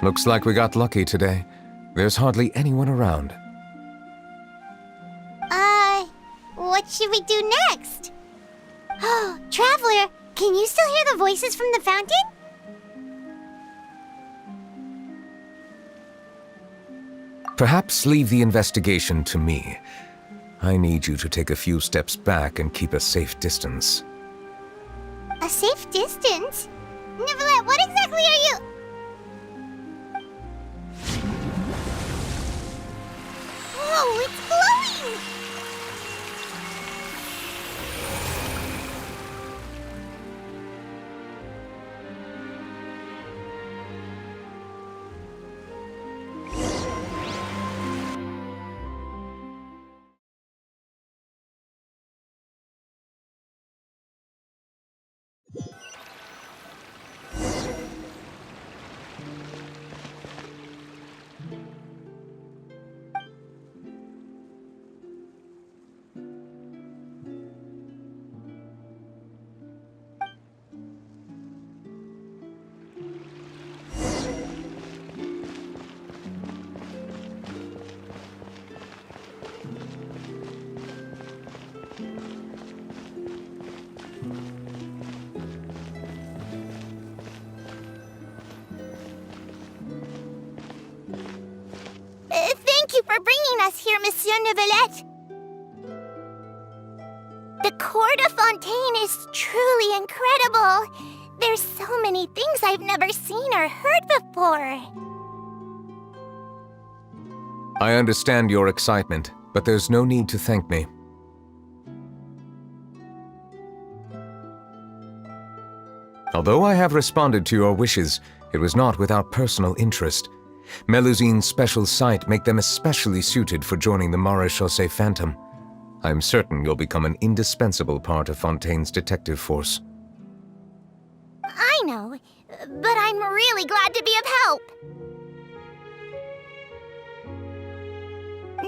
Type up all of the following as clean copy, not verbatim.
Looks like we got lucky today. There's hardly anyone around. What should we do next? Oh, Traveler, can you still hear the voices from the fountain? Perhaps leave the investigation to me. I need you to take a few steps back and keep a safe distance. A safe distance? Neuvillete, what exactly are you... Whoa, it's glowing! Thank you for bringing us here, Monsieur Neuvillete. The Court of Fontaine is truly incredible. There's so many things I've never seen or heard before. I understand your excitement, but there's no need to thank me. Although I have responded to your wishes, it was not without personal interest. Melusine's special sight make them especially suited for joining the Maréchaussée Phantom. I'm certain you'll become an indispensable part of Fontaine's detective force. I know, but I'm really glad to be of help.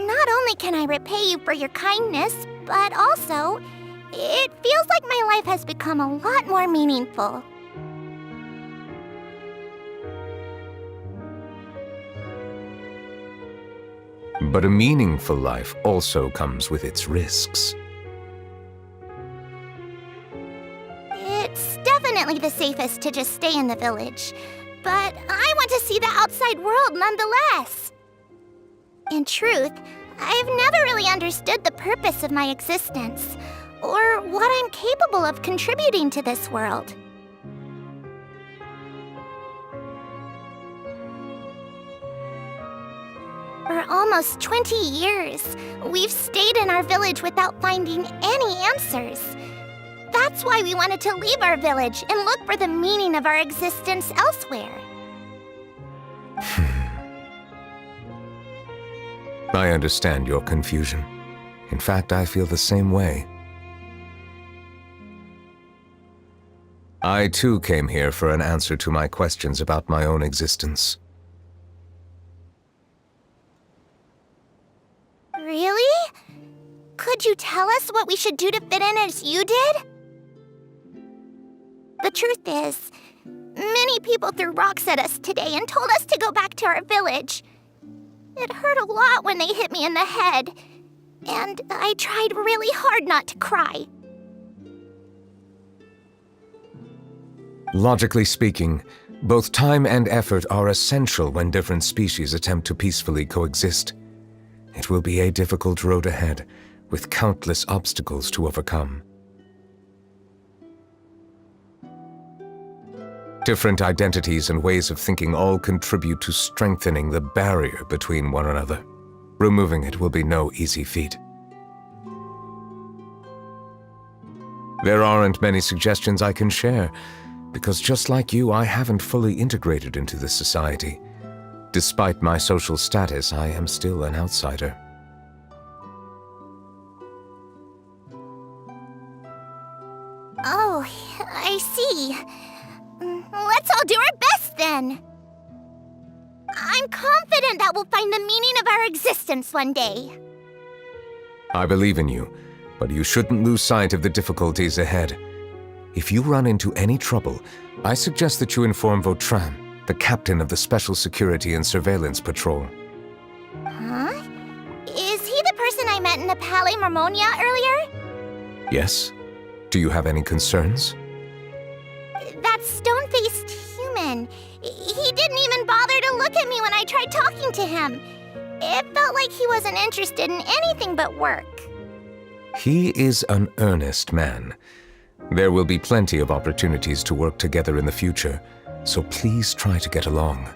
Not only can I repay you for your kindness, but also, it feels like my life has become a lot more meaningful. But a meaningful life also comes with its risks. It's definitely the safest to just stay in the village, but I want to see the outside world nonetheless. In truth, I've never really understood the purpose of my existence, or what I'm capable of contributing to this world. For almost 20 years, we've stayed in our village without finding any answers. That's why we wanted to leave our village and look for the meaning of our existence elsewhere. I understand your confusion. In fact, I feel the same way. I too came here for an answer to my questions about my own existence. Really? Could you tell us what we should do to fit in as you did? The truth is, many people threw rocks at us today and told us to go back to our village. It hurt a lot when they hit me in the head, and I tried really hard not to cry. Logically speaking, both time and effort are essential when different species attempt to peacefully coexist. It will be a difficult road ahead, with countless obstacles to overcome. Different identities and ways of thinking all contribute to strengthening the barrier between one another. Removing it will be no easy feat. There aren't many suggestions I can share, because just like you, I haven't fully integrated into this society. Despite my social status, I am still an outsider. Oh, I see. Let's all do our best then. I'm confident that we'll find the meaning of our existence one day. I believe in you, but you shouldn't lose sight of the difficulties ahead. If you run into any trouble, I suggest that you inform Vautrin, the captain of the Special Security and Surveillance Patrol. Huh? Is he the person I met in the Palais Marmonia earlier? Yes? Do you have any concerns? That stone-faced human. He didn't even bother to look at me when I tried talking to him. It felt like he wasn't interested in anything but work. He is an earnest man. There will be plenty of opportunities to work together in the future, so please try to get along.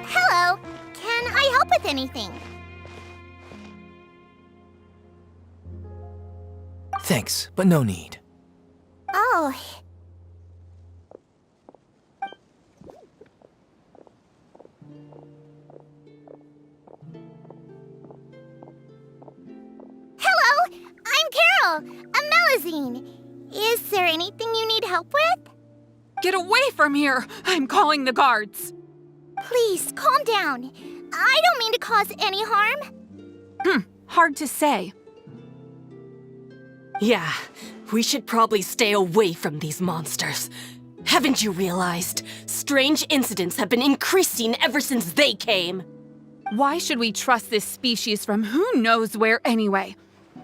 Hello. Can I help with anything? Thanks, but no need. Oh. Hello, I'm Carol, a Melazine. Is there anything you need help with? Get away from here! I'm calling the guards! Please, calm down. I don't mean to cause any harm. Hard to say. Yeah, we should probably stay away from these monsters. Haven't you realized? Strange incidents have been increasing ever since they came. Why should we trust this species from who knows where anyway?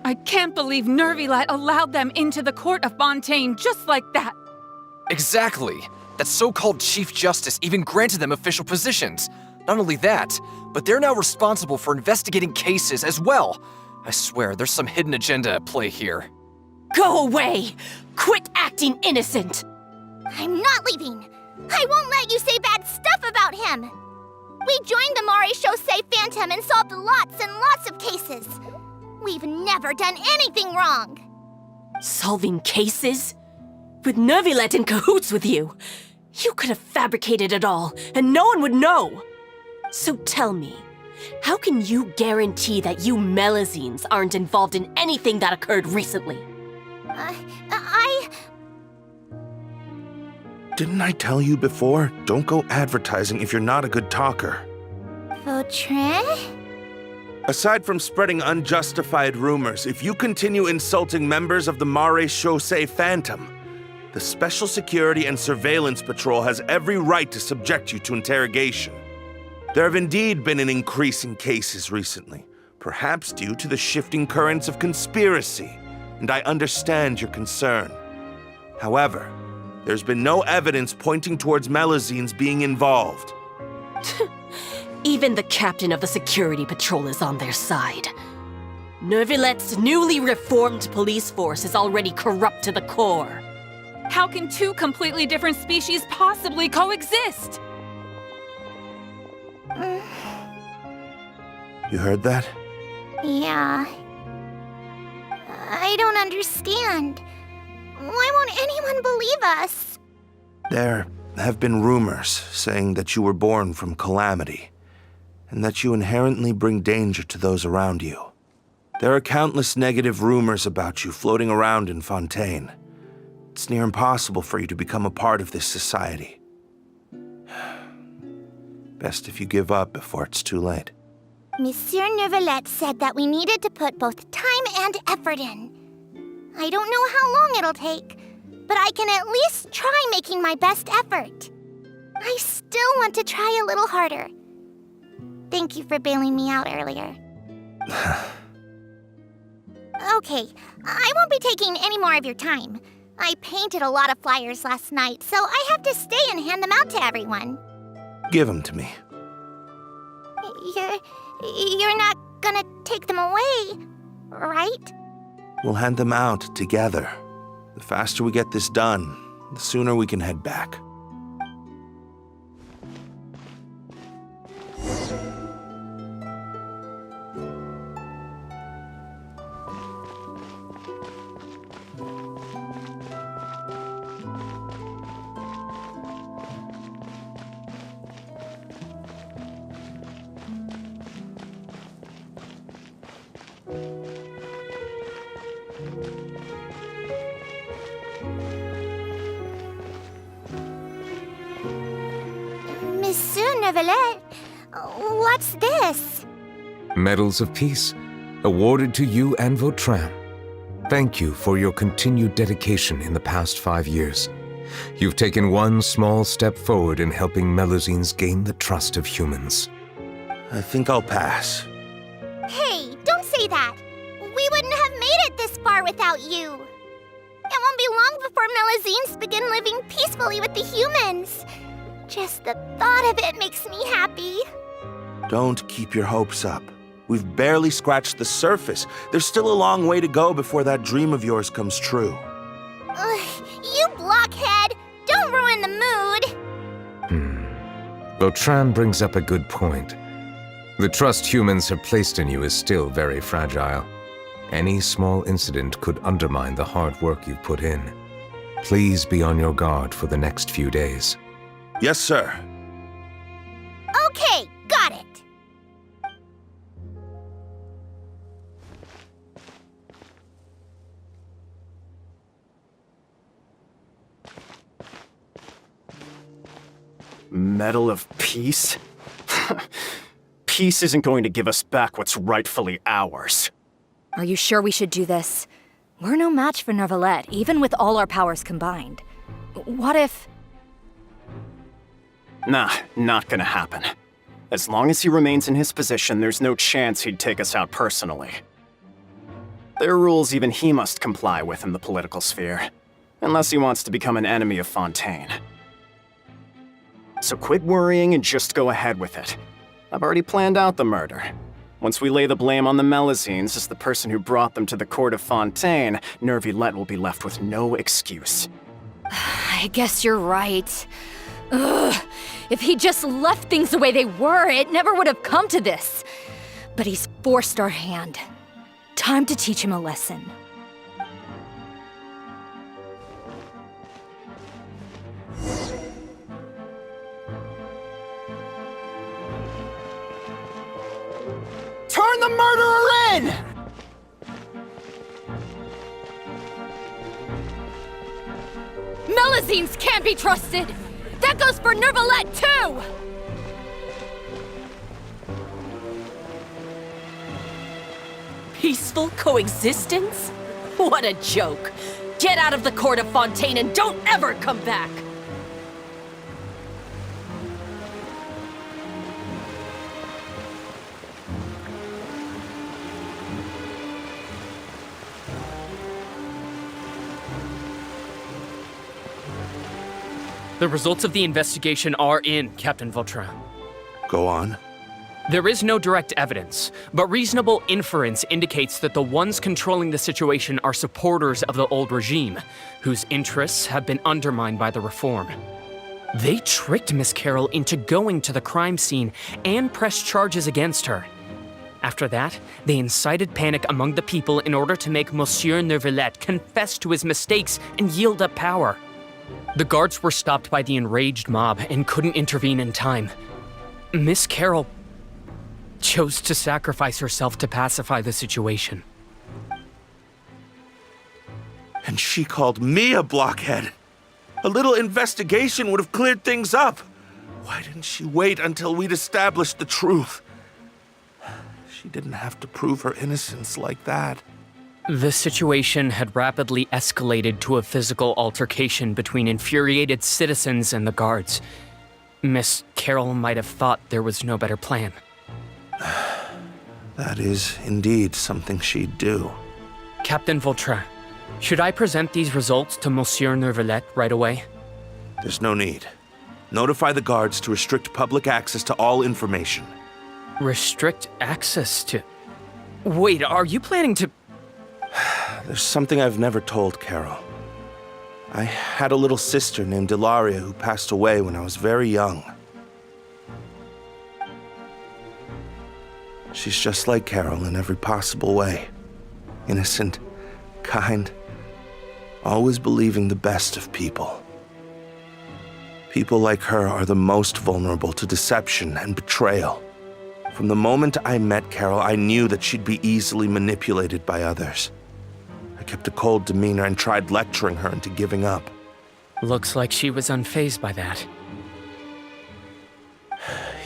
I can't believe Neuvillete allowed them into the court of Fontaine just like that. Exactly. That so-called Chief Justice even granted them official positions. Not only that, but they're now responsible for investigating cases as well. I swear, there's some hidden agenda at play here. Go away! Quit acting innocent! I'm not leaving. I won't let you say bad stuff about him. We joined the Maréchaussée Phantom and solved lots and lots of cases. We've never done anything wrong. Solving cases? With Neuvillete in cahoots with you? You could have fabricated it all, and no one would know. So tell me, how can you guarantee that you Melazines aren't involved in anything that occurred recently? Didn't I tell you before? Don't go advertising if you're not a good talker. Vautrin? Aside from spreading unjustified rumors, if you continue insulting members of the Maréchaussée Phantom, the Special Security and Surveillance Patrol has every right to subject you to interrogation. There have indeed been an increase in cases recently, perhaps due to the shifting currents of conspiracy, and I understand your concern. However, there's been no evidence pointing towards Melazines being involved. Even the captain of the security patrol is on their side. Neuvillette's newly reformed police force is already corrupt to the core. How can two completely different species possibly coexist? You heard that? Yeah. I don't understand. Why won't anyone believe us? There have been rumors saying that you were born from calamity, and that you inherently bring danger to those around you. There are countless negative rumors about you floating around in Fontaine. It's near impossible for you to become a part of this society. Best if you give up before it's too late. Monsieur Neuvillete said that we needed to put both time and effort in. I don't know how long it'll take, but I can at least try making my best effort. I still want to try a little harder. Thank you for bailing me out earlier. Okay, I won't be taking any more of your time. I painted a lot of flyers last night, so I have to stay and hand them out to everyone. Give them to me. You're not gonna take them away, right? We'll hand them out together. The faster we get this done, the sooner we can head back. Neuvillete. What's this? Medals of Peace, awarded to you and Vautrin. Thank you for your continued dedication in the past 5 years. You've taken one small step forward in helping Melusines gain the trust of humans. I think I'll pass. Hey, don't say that. We wouldn't have made it this far without you. It won't be long before Melusines begin living peacefully with the humans. Just the thought of it makes me happy. Don't keep your hopes up. We've barely scratched the surface. There's still a long way to go before that dream of yours comes true. Ugh, you blockhead! Don't ruin the mood! Vautrin brings up a good point. The trust humans have placed in you is still very fragile. Any small incident could undermine the hard work you've put in. Please be on your guard for the next few days. Yes, sir. Okay, got it. Medal of Peace? Peace isn't going to give us back what's rightfully ours. Are you sure we should do this? We're no match for Neuvillete, even with all our powers combined. What if... Nah, not gonna happen. As long as he remains in his position, there's no chance he'd take us out personally. There are rules even he must comply with in the political sphere, unless he wants to become an enemy of Fontaine. So quit worrying and just go ahead with it. I've already planned out the murder. Once we lay the blame on the Melusines as the person who brought them to the court of Fontaine, Neuvillete will be left with no excuse. I guess you're right. Ugh. If he just left things the way they were, it never would have come to this. But he's forced our hand. Time to teach him a lesson. Turn the murderer in! Melusines can't be trusted! That goes for Neuvillete, too! Peaceful coexistence? What a joke. Get out of the court of Fontaine and don't ever come back! The results of the investigation are in, Captain Vautrin. Go on. There is no direct evidence, but reasonable inference indicates that the ones controlling the situation are supporters of the old regime, whose interests have been undermined by the reform. They tricked Miss Carroll into going to the crime scene and pressed charges against her. After that, they incited panic among the people in order to make Monsieur Neuvillete confess to his mistakes and yield up power. The guards were stopped by the enraged mob and couldn't intervene in time. Miss Carroll chose to sacrifice herself to pacify the situation. And she called me a blockhead. A little investigation would have cleared things up. Why didn't she wait until we'd established the truth? She didn't have to prove her innocence like that. The situation had rapidly escalated to a physical altercation between infuriated citizens and the guards. Miss Carroll might have thought there was no better plan. That is indeed something she'd do. Captain Vautrin, should I present these results to Monsieur Neuvillete right away? There's no need. Notify the guards to restrict public access to all information. Restrict access to... Wait, are you planning to... There's something I've never told Carol. I had a little sister named Ilaria who passed away when I was very young. She's just like Carol in every possible way. Innocent, kind, always believing the best of people. People like her are the most vulnerable to deception and betrayal. From the moment I met Carol, I knew that she'd be easily manipulated by others. I kept a cold demeanor and tried lecturing her into giving up. Looks like she was unfazed by that.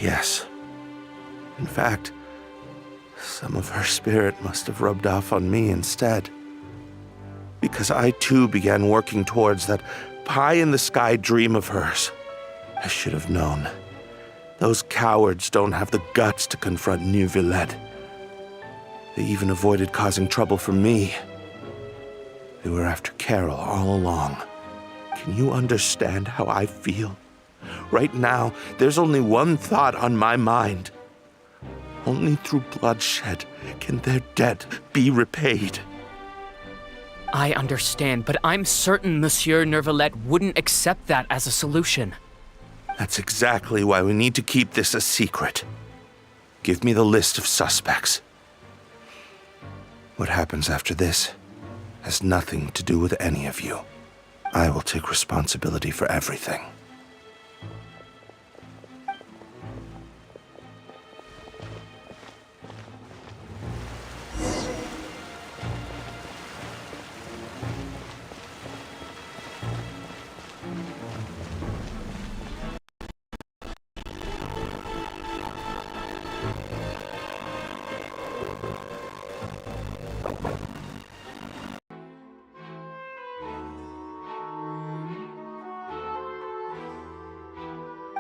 Yes. In fact, some of her spirit must have rubbed off on me instead. Because I too began working towards that pie-in-the-sky dream of hers. I should have known. Those cowards don't have the guts to confront Neuvillete. They even avoided causing trouble for me. They were after Carol all along. Can you understand how I feel? Right now, there's only one thought on my mind. Only through bloodshed can their debt be repaid. I understand, but I'm certain Monsieur Neuvillete wouldn't accept that as a solution. That's exactly why we need to keep this a secret. Give me the list of suspects. What happens after this has nothing to do with any of you. I will take responsibility for everything.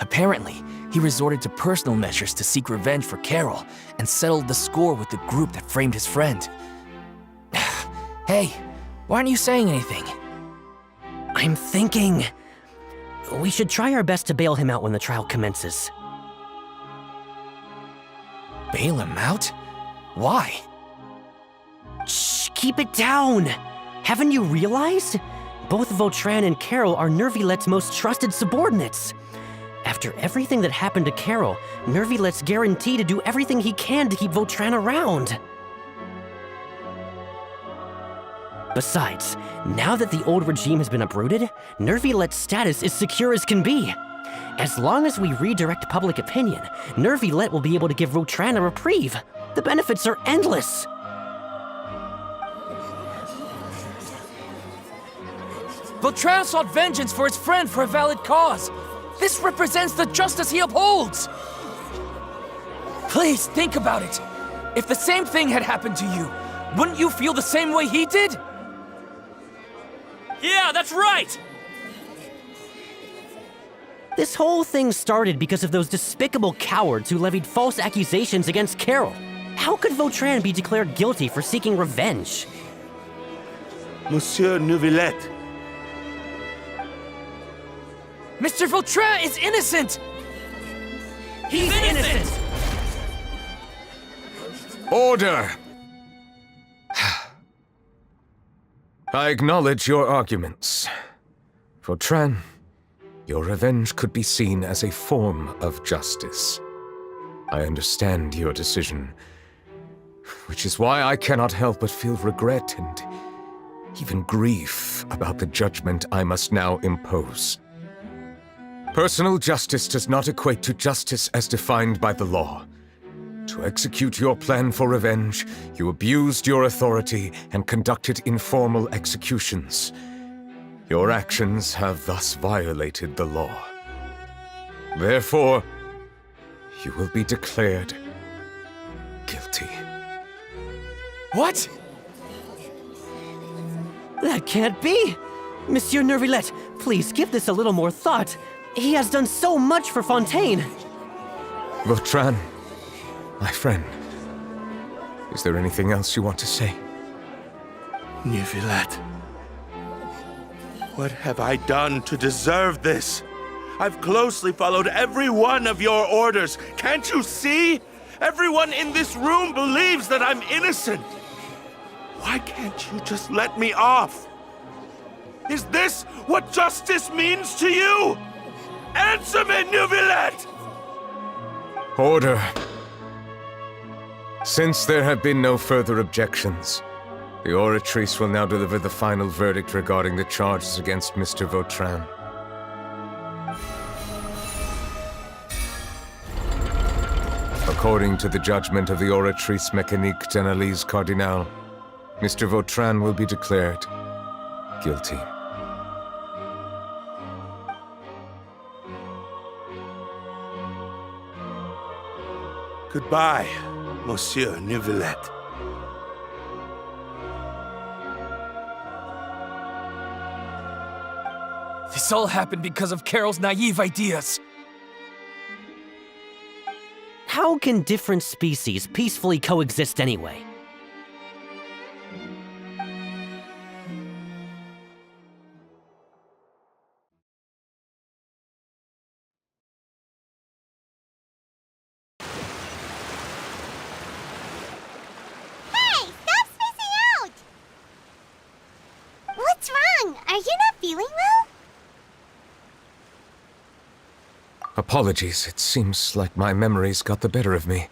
Apparently, he resorted to personal measures to seek revenge for Carol and settled the score with the group that framed his friend. Hey, why aren't you saying anything? I'm thinking... we should try our best to bail him out when the trial commences. Bail him out? Why? Shh, keep it down! Haven't you realized? Both Vautrin and Carol are Neuvillette's most trusted subordinates. After everything that happened to Carol, Neuvillette's guaranteed to do everything he can to keep Vautrin around. Besides, now that the old regime has been uprooted, Neuvillette's status is secure as can be. As long as we redirect public opinion, Neuvillete will be able to give Vautrin a reprieve. The benefits are endless. Vautrin sought vengeance for his friend for a valid cause. This represents the justice he upholds! Please, think about it. If the same thing had happened to you, wouldn't you feel the same way he did? Yeah, that's right! This whole thing started because of those despicable cowards who levied false accusations against Carol. How could Vautrin be declared guilty for seeking revenge? Monsieur Neuvillete. Mr. Vautrin is innocent! He's innocent! Order! I acknowledge your arguments. Vautrin, your revenge could be seen as a form of justice. I understand your decision, which is why I cannot help but feel regret and even grief about the judgment I must now impose. Personal justice does not equate to justice as defined by the law. To execute your plan for revenge, you abused your authority and conducted informal executions. Your actions have thus violated the law. Therefore, you will be declared guilty. What? That can't be! Monsieur Neuvillete, please give this a little more thought. He has done so much for Fontaine. Vautrin, my friend, is there anything else you want to say? Neuvillete. What have I done to deserve this? I've closely followed every one of your orders. Can't you see? Everyone in this room believes that I'm innocent. Why can't you just let me off? Is this what justice means to you? Answer me, Neuvillete! Order. Since there have been no further objections, the Oratrice will now deliver the final verdict regarding the charges against Mr. Vautrin. According to the judgment of the Oratrice Mécanique d'Analyse Cardinal, Mr. Vautrin will be declared guilty. Goodbye, Monsieur Neuvillete. This all happened because of Carol's naive ideas. How can different species peacefully coexist anyway? Hey, stop spacing out! What's wrong? Are you not feeling well? Apologies, it seems like my memories got the better of me.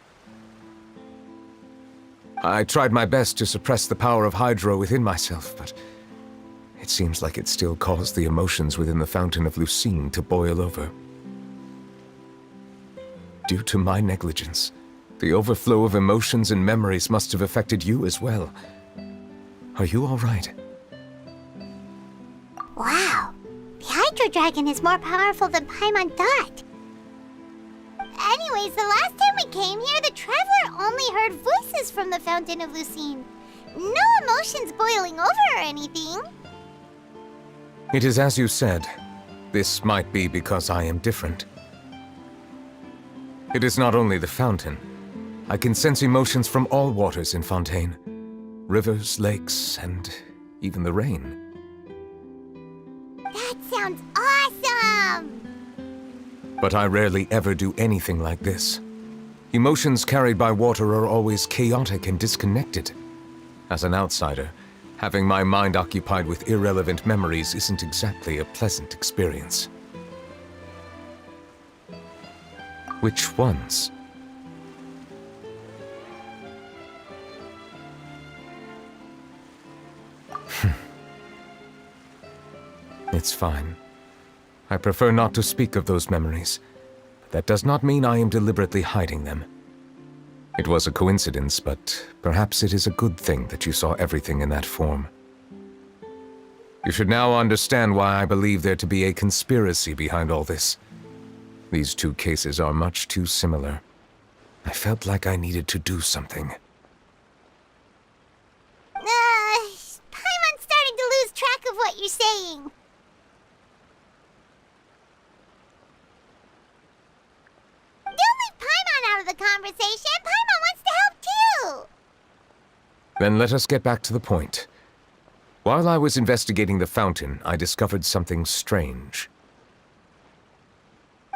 I tried my best to suppress the power of Hydro within myself, but it seems like it still caused the emotions within the Fountain of Lucine to boil over. Due to my negligence, the overflow of emotions and memories must have affected you as well. Are you all right? Wow. The Hydro Dragon is more powerful than Paimon thought. Anyways, the last time we came here, the Traveler only heard voices from the Fountain of Lucine. No emotions boiling over or anything. It is as you said. This might be because I am different. It is not only the fountain. I can sense emotions from all waters in Fontaine. Rivers, lakes, and even the rain. That sounds awesome! But I rarely ever do anything like this. Emotions carried by water are always chaotic and disconnected. As an outsider, having my mind occupied with irrelevant memories isn't exactly a pleasant experience. Which ones? It's fine. I prefer not to speak of those memories. That does not mean I am deliberately hiding them. It was a coincidence, but perhaps it is a good thing that you saw everything in that form. You should now understand why I believe there to be a conspiracy behind all this. These two cases are much too similar. I felt like I needed to do something. Paimon's starting to lose track of what you're saying. Don't leave Paimon out of the conversation. Paimon wants to help too. Then let us get back to the point. While I was investigating the fountain, I discovered something strange.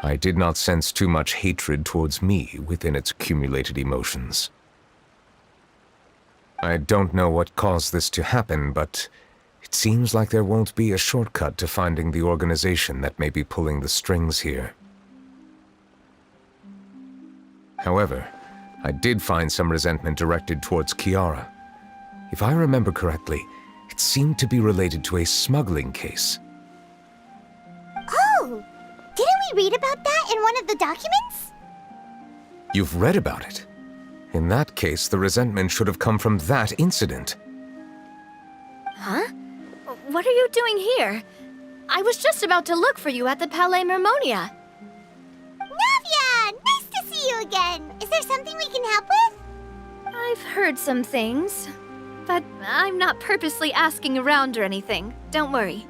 I did not sense too much hatred towards me within its accumulated emotions. I don't know what caused this to happen, but it seems like there won't be a shortcut to finding the organization that may be pulling the strings here. However, I did find some resentment directed towards Kiara. If I remember correctly, it seemed to be related to a smuggling case. Oh! Didn't we read about that in one of the documents? You've read about it? In that case, the resentment should have come from that incident. Huh? What are you doing here? I was just about to look for you at the Palais Mermonia. Navia! Nice to see you again! Is there something we can help with? I've heard some things, but I'm not purposely asking around or anything. Don't worry.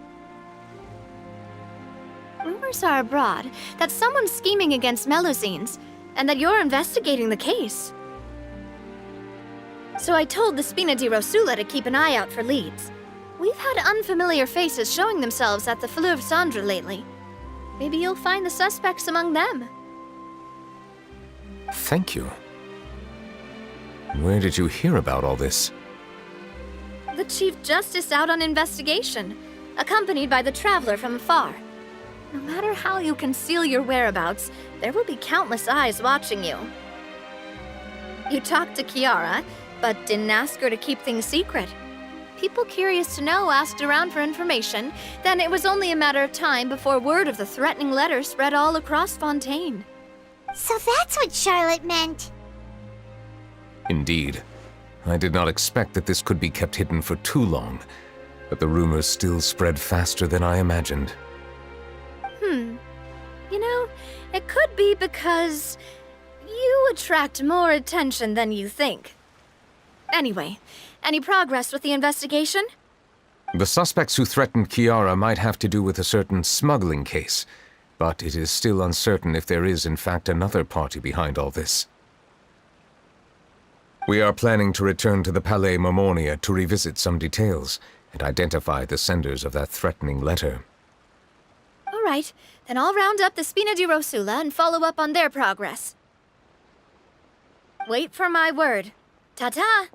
Rumors are abroad that someone's scheming against Melusines, and that you're investigating the case. So I told the Spina di Rosula to keep an eye out for leads. We've had unfamiliar faces showing themselves at the Fleuve Cendre lately. Maybe you'll find the suspects among them. Thank you. Where did you hear about all this? The Chief Justice out on investigation, accompanied by the Traveler from afar. No matter how you conceal your whereabouts, there will be countless eyes watching you. You talked to Kiara, but didn't ask her to keep things secret. People curious to know asked around for information, then it was only a matter of time before word of the threatening letter spread all across Fontaine. So that's what Charlotte meant. Indeed. I did not expect that this could be kept hidden for too long, but the rumors still spread faster than I imagined. You know, it could be because You attract more attention than you think. Anyway, any progress with the investigation? The suspects who threatened Kiara might have to do with a certain smuggling case, but it is still uncertain if there is in fact another party behind all this. We are planning to return to the Palais Mermonia to revisit some details and identify the senders of that threatening letter. All right, then I'll round up the Spina di Rosula and follow up on their progress. Wait for my word. Ta-ta!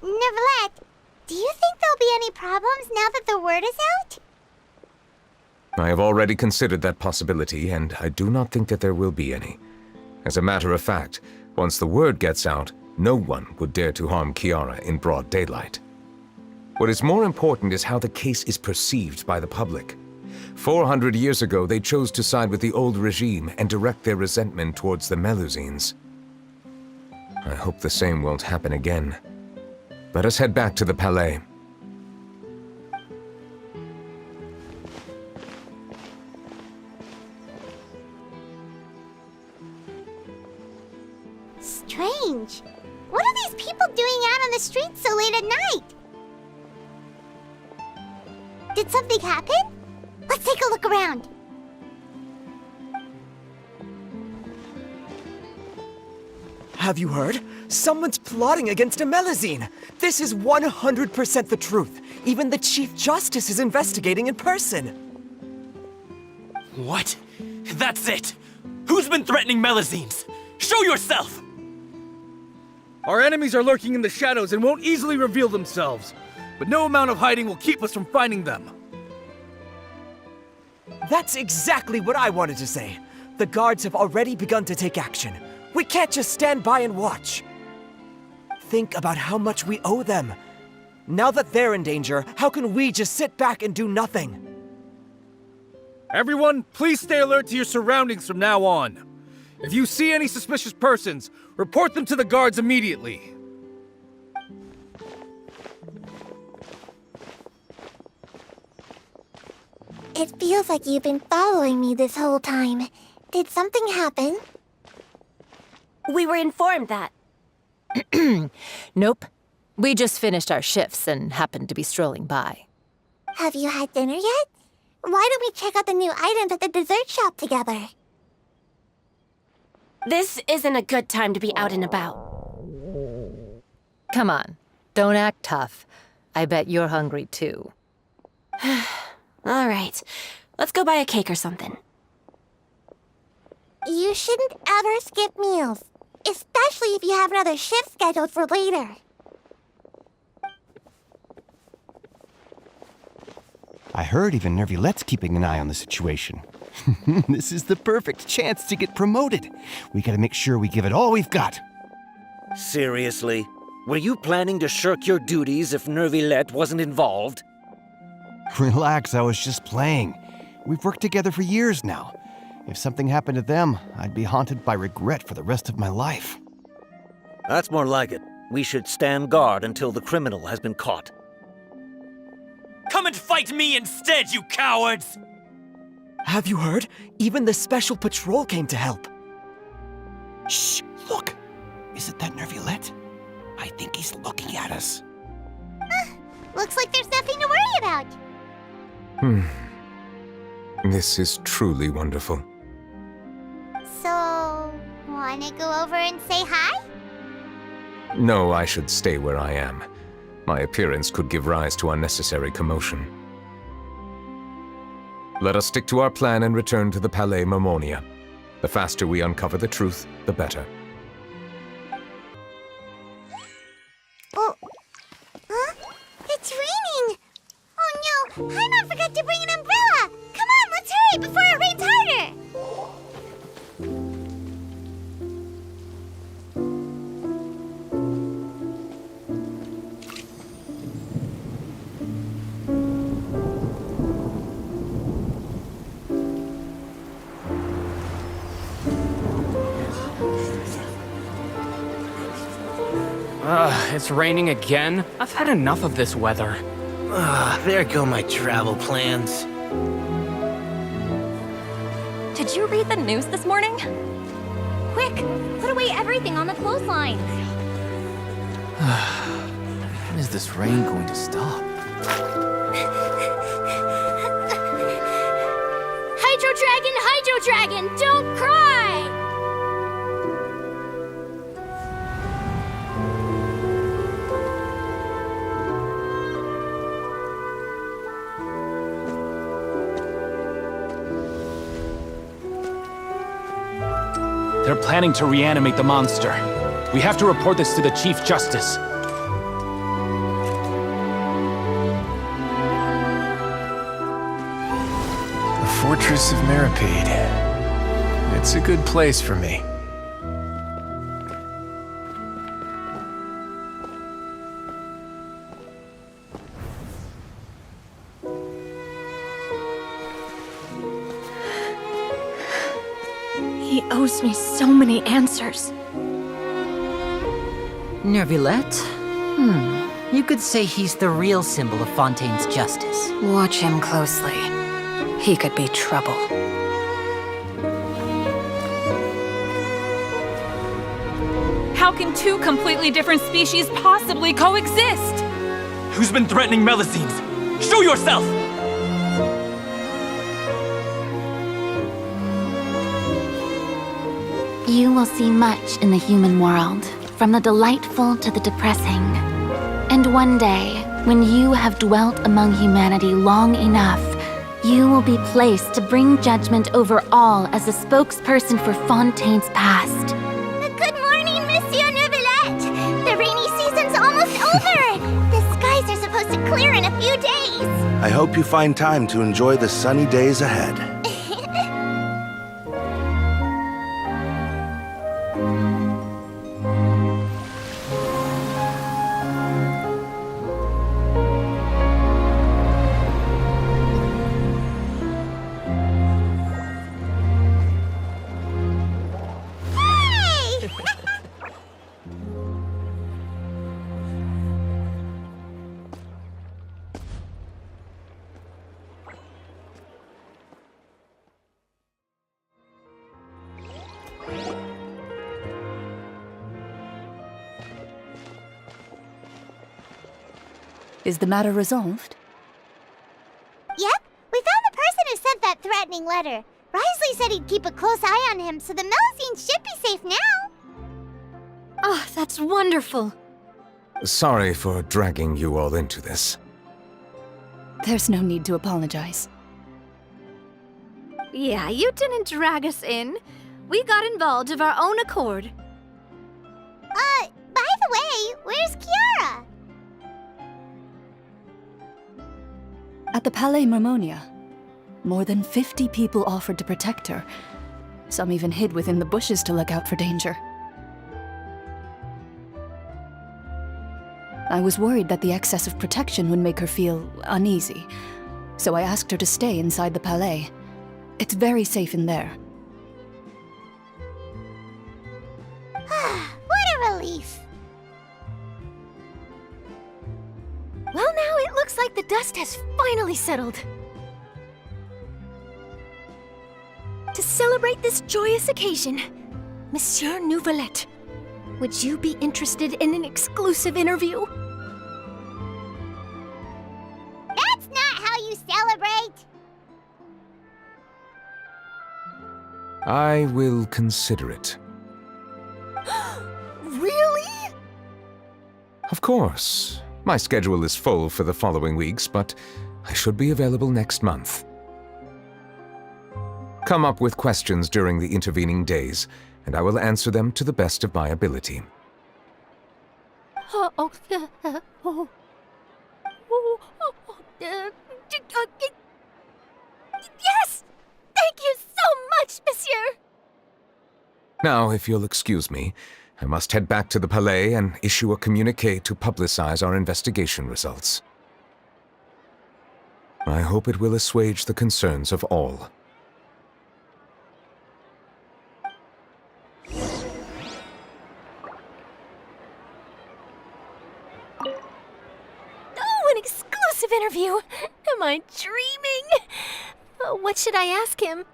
Neuvillete, do you think there'll be any problems now that the word is out? I have already considered that possibility, and I do not think that there will be any. As a matter of fact, once the word gets out, no one would dare to harm Kiara in broad daylight. What is more important is how the case is perceived by the public. 400 years ago, they chose to side with the old regime and direct their resentment towards the Melusines. I hope the same won't happen again. Let us head back to the Palais. Strange. What are these people doing out on the streets so late at night? Did something happen? Let's take a look around. Have you heard? Someone's plotting against a Melusine. This is 100% the truth. Even the Chief Justice is investigating in person. What? That's it! Who's been threatening Melusines? Show yourself! Our enemies are lurking in the shadows and won't easily reveal themselves. But no amount of hiding will keep us from finding them. That's exactly what I wanted to say. The guards have already begun to take action. We can't just stand by and watch. Think about how much we owe them. Now that they're in danger, how can we just sit back and do nothing? Everyone, please stay alert to your surroundings from now on. If you see any suspicious persons, report them to the guards immediately. It feels like you've been following me this whole time. Did something happen? We were informed that. Nope. We just finished our shifts and happened to be strolling by. Have you had dinner yet? Why don't we check out the new items at the dessert shop together? This isn't a good time to be out and about. Come on, don't act tough. I bet you're hungry too. All right, let's go buy a cake or something. You shouldn't ever skip meals, especially if you have another shift scheduled for later. I heard even Neuvillette's keeping an eye on the situation. This is the perfect chance to get promoted. We gotta make sure we give it all we've got. Seriously? Were you planning to shirk your duties if Neuvillete wasn't involved? Relax, I was just playing. We've worked together for years now. If something happened to them, I'd be haunted by regret for the rest of my life. That's more like it. We should stand guard until the criminal has been caught. Come and fight me instead, you cowards! Have you heard? Even the Special Patrol came to help. Shh! Look! Is it that Neuvillette? I think he's looking at us. Looks like there's nothing to worry about. This is truly wonderful. So, wanna go over and say hi? No, I should stay where I am. My appearance could give rise to unnecessary commotion. Let us stick to our plan and return to the Palais Mermonia. The faster we uncover the truth, the better. Oh, huh? It's raining! Oh no, Paimon forgot to bring an umbrella! Come on, let's hurry before it rains harder! It's raining again? I've had enough of this weather. There go my travel plans. To Did you read the news this morning? Quick, put away everything on the clothesline. When is this rain going to stop? Hydro Dragon, don't cry! They're planning to reanimate the monster. We have to report this to the Chief Justice. The Fortress of Meripede. It's a good place for me. He owes me so many answers. Neuvillete? You could say he's the real symbol of Fontaine's justice. Watch him closely. He could be trouble. How can two completely different species possibly coexist? Who's been threatening Melazines? Show yourself! You will see much in the human world, from the delightful to the depressing. And one day, when you have dwelt among humanity long enough, you will be placed to bring judgment over all as a spokesperson for Fontaine's past. Good morning, Monsieur Neuvillete! The rainy season's almost over! The skies are supposed to clear in a few days! I hope you find time to enjoy the sunny days ahead. Is the matter resolved? Yep, we found the person who sent that threatening letter. Risley said he'd keep a close eye on him, so the Melazines should be safe now. Oh, that's wonderful. Sorry for dragging you all into this. There's no need to apologize. Yeah, you didn't drag us in. We got involved of our own accord. By the way, where's Kiara? At the Palais Mermonia, more than 50 people offered to protect her. Some even hid within the bushes to look out for danger. I was worried that the excess of protection would make her feel uneasy, so I asked her to stay inside the Palais. It's very safe in there. What a relief. Well, now it looks like the dust has finally settled. To celebrate this joyous occasion, Monsieur Neuvillete, would you be interested in an exclusive interview? That's not how you celebrate! I will consider it. Really? Of course. My schedule is full for the following weeks, but I should be available next month. Come up with questions during the intervening days, and I will answer them to the best of my ability. Yes! Thank you so much, Monsieur! Now, if you'll excuse me, I must head back to the Palais and issue a communique to publicize our investigation results. I hope it will assuage the concerns of all. Oh, an exclusive interview! Am I dreaming? What should I ask him?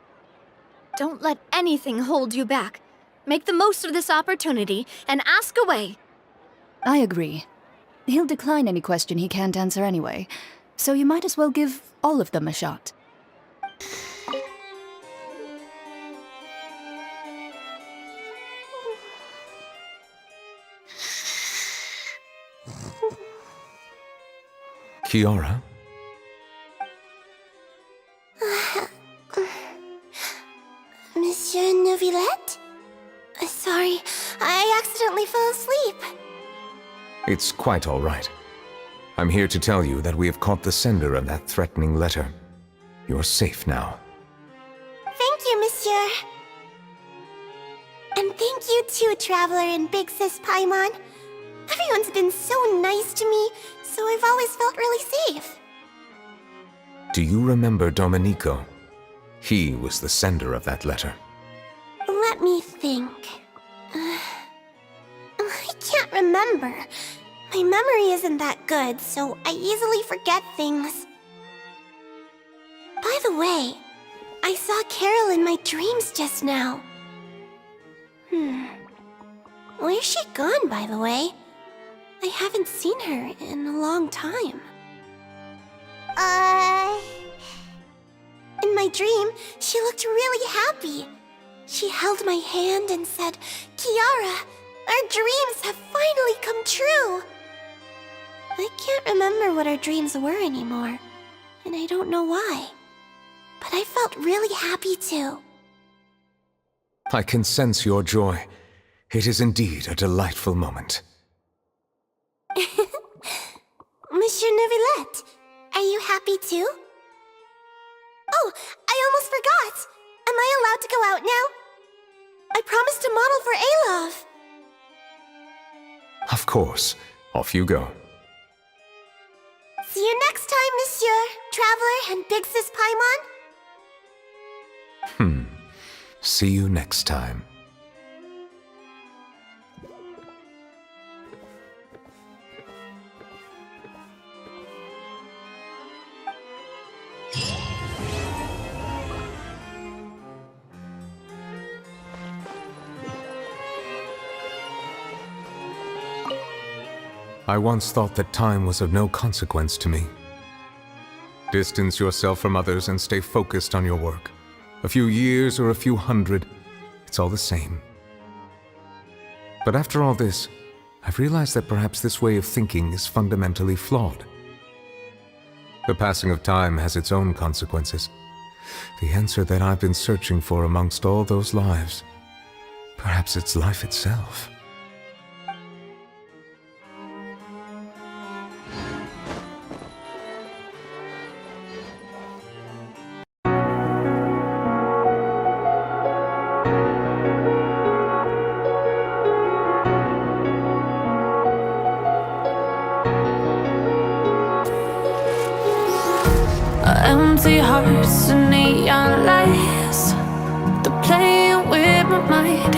Don't let anything hold you back. Make the most of this opportunity and ask away. I agree. He'll decline any question he can't answer anyway, so you might as well give all of them a shot. Kiara? Monsieur Neuvillete? Sorry, I accidentally fell asleep. It's quite all right. I'm here to tell you that we have caught the sender of that threatening letter. You're safe now. Thank you, monsieur. And thank you too, Traveler and Big Sis Paimon. Everyone's been so nice to me, so I've always felt really safe. Do you remember Domenico? He was the sender of that letter. Let me think. I can't remember. My memory isn't that good, so I easily forget things. By the way, I saw Carol in my dreams just now. Where's she gone, by the way? I haven't seen her in a long time. In my dream, she looked really happy. She held my hand and said, "Kiara, our dreams have finally come true." I can't remember what our dreams were anymore, and I don't know why. But I felt really happy too. I can sense your joy. It is indeed a delightful moment. Monsieur Neuvillete, are you happy too? Oh, I almost forgot! Am I allowed to go out now? I promised to model for Alov. Of course. Off you go. See you next time, Monsieur, Traveler, and Big Sis Paimon. See you next time. I once thought that time was of no consequence to me. Distance yourself from others and stay focused on your work. A few years or a few hundred, it's all the same. But after all this, I've realized that perhaps this way of thinking is fundamentally flawed. The passing of time has its own consequences. The answer that I've been searching for amongst all those lives, perhaps it's life itself. Empty hearts and neon lights, they're playing with my mind.